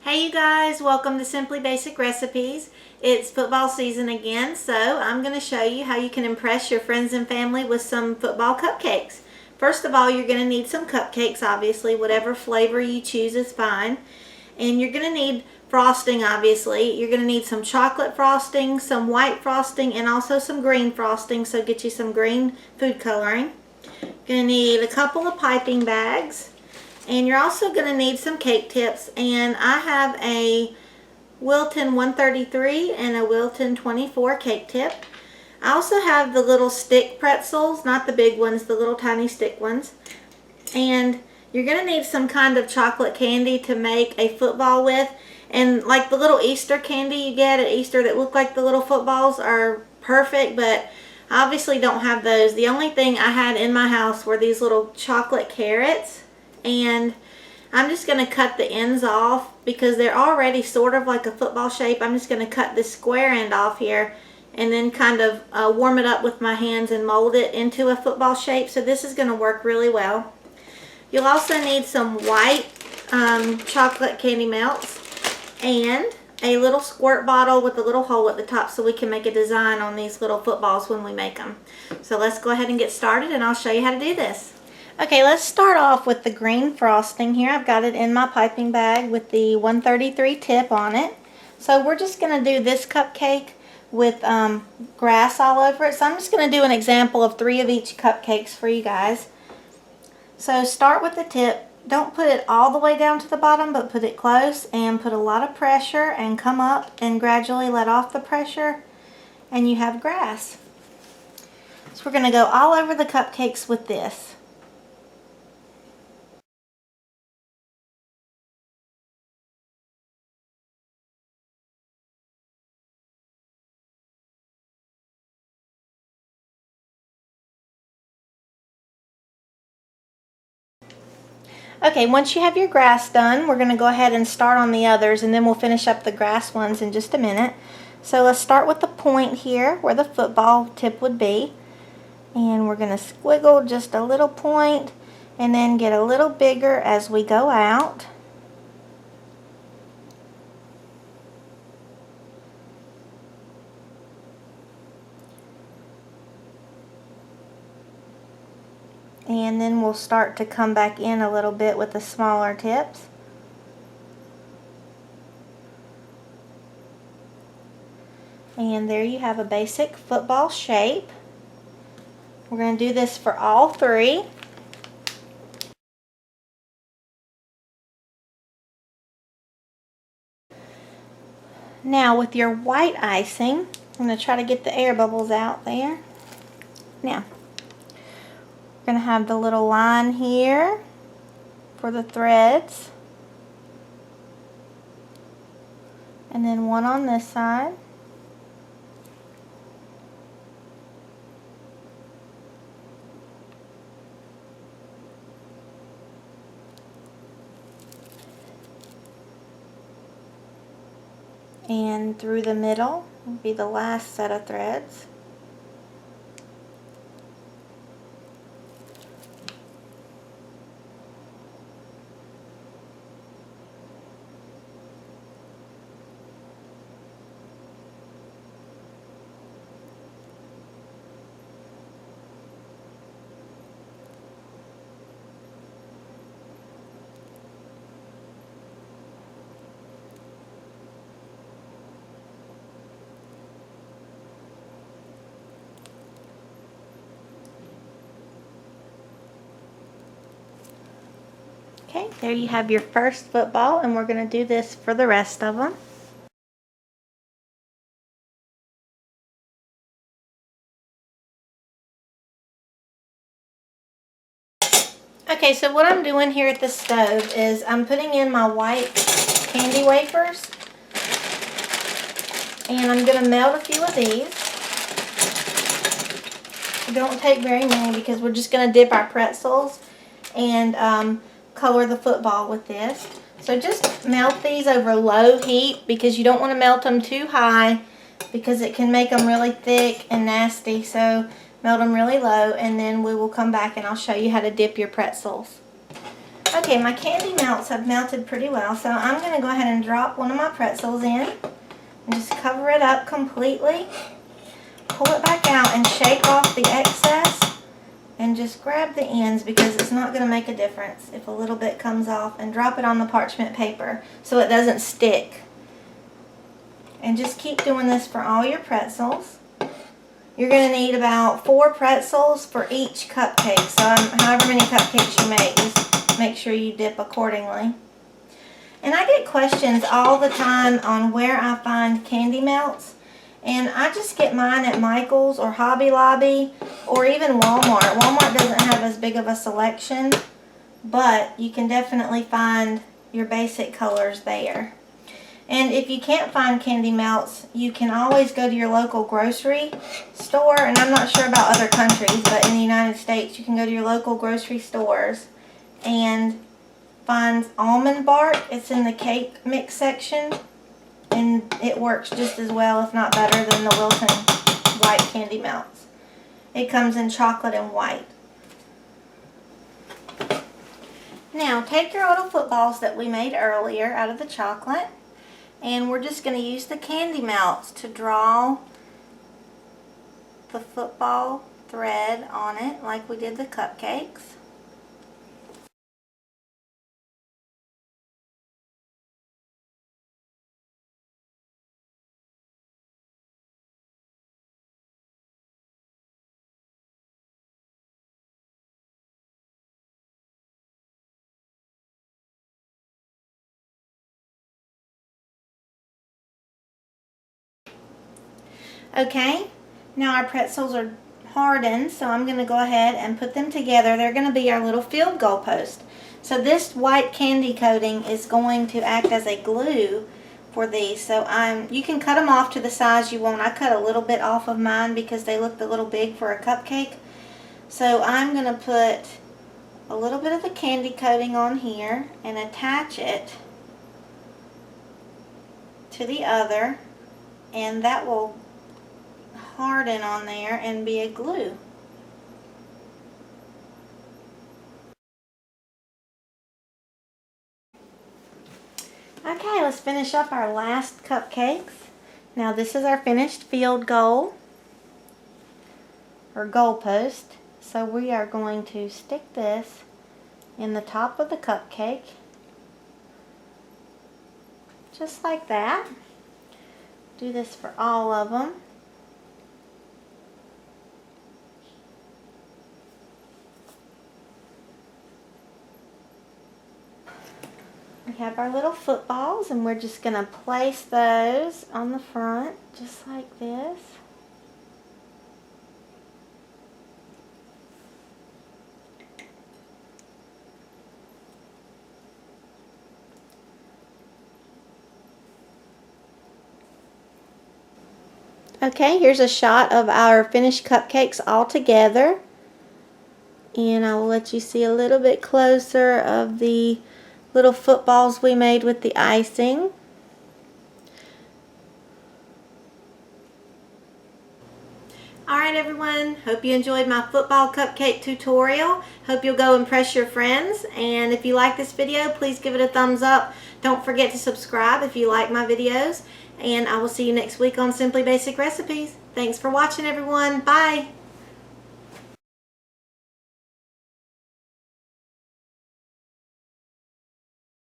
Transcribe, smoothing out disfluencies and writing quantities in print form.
Hey you guys, welcome to Simply Basic Recipes. It's football season again, so I'm going to show you how you can impress your friends and family with some football cupcakes. First of all, you're going to need some cupcakes, obviously. Whatever flavor you choose is fine. And you're going to need frosting, obviously. You're going to need some chocolate frosting, some white frosting, and also some green frosting, so get you some green food coloring. You're going to need a couple of piping bags. And you're also going to need some cake tips, and I have a Wilton 133 and a Wilton 24 cake tip. I also have the little stick pretzels, not the big ones, the little tiny stick ones. And you're going to need some kind of chocolate candy to make a football with. And like the little Easter candy you get at Easter that look like the little footballs are perfect, but I obviously don't have those. The only thing I had in my house were these little chocolate carrots. And I'm just going to cut the ends off because they're already sort of like a football shape. I'm just going to cut this square end off here and then kind of warm it up with my hands and mold it into a football shape. So this is going to work really well. You'll also need some white chocolate candy melts and a little squirt bottle with a little hole at the top so we can make a design on these little footballs when we make them. So let's go ahead and get started, and I'll show you how to do this. Okay, let's start off with the green frosting here. I've got it in my piping bag with the 133 tip on it. So we're just going to do this cupcake with grass all over it. So I'm just going to do an example of 3 of each cupcakes for you guys. So start with the tip. Don't put it all the way down to the bottom, but put it close and put a lot of pressure and come up and gradually let off the pressure, and you have grass. So we're going to go all over the cupcakes with this. Okay, once you have your grass done, we're going to go ahead and start on the others, and then we'll finish up the grass ones in just a minute. So let's start with the point here where the football tip would be. And we're going to squiggle just a little point and then get a little bigger as we go out. And then we'll start to come back in a little bit with the smaller tips. And there you have a basic football shape. We're going to do this for all 3. Now with your white icing, I'm going to try to get the air bubbles out there. Now, we're going to have the little line here for the threads, and then one on this side. And through the middle will be the last set of threads. Okay, there you have your first football, and we're going to do this for the rest of them. Okay, so what I'm doing here at the stove is I'm putting in my white candy wafers, and I'm going to melt a few of these. Don't take very many because we're just going to dip our pretzels and color the football with this. So just melt these over low heat because you don't want to melt them too high because it can make them really thick and nasty. So melt them really low, and then we will come back and I'll show you how to dip your pretzels. Okay, my candy melts have melted pretty well, so I'm going to go ahead and drop one of my pretzels in and just cover it up completely. Pull it back out and shake off the excess and just grab the ends because it's not going to make a difference if a little bit comes off, and drop it on the parchment paper so it doesn't stick. And just keep doing this for all your pretzels. You're going to need about 4 pretzels for each cupcake, so however many cupcakes you make, just make sure you dip accordingly. And I get questions all the time on where I find candy melts. And I just get mine at Michael's or Hobby Lobby or even Walmart. Walmart doesn't have as big of a selection, but you can definitely find your basic colors there. And if you can't find candy melts, you can always go to your local grocery store. And I'm not sure about other countries, but in the United States, you can go to your local grocery stores and find almond bark. It's in the cake mix section. And it works just as well, if not better, than the Wilton white candy melts. It comes in chocolate and white. Now, take your little footballs that we made earlier out of the chocolate, and we're just going to use the candy melts to draw the football thread on it like we did the cupcakes. Okay, now our pretzels are hardened, so I'm going to go ahead and put them together. They're going to be our little field goal post. So this white candy coating is going to act as a glue for these. So you can cut them off to the size you want. I cut a little bit off of mine because they looked a little big for a cupcake. So I'm going to put a little bit of the candy coating on here and attach it to the other, and that will harden on there and be a glue. Okay, let's finish up our last cupcakes. Now this is our finished field goal or goal post. So we are going to stick this in the top of the cupcake just like that. Do this for all of them. We have our little footballs, and we're just going to place those on the front just like this. Okay, here's a shot of our finished cupcakes all together. And I will let you see a little bit closer of the little footballs we made with the icing. Alright everyone, hope you enjoyed my football cupcake tutorial. Hope you'll go impress your friends. And if you like this video, please give it a thumbs up. Don't forget to subscribe if you like my videos. And I will see you next week on Simply Basic Recipes. Thanks for watching everyone. Bye!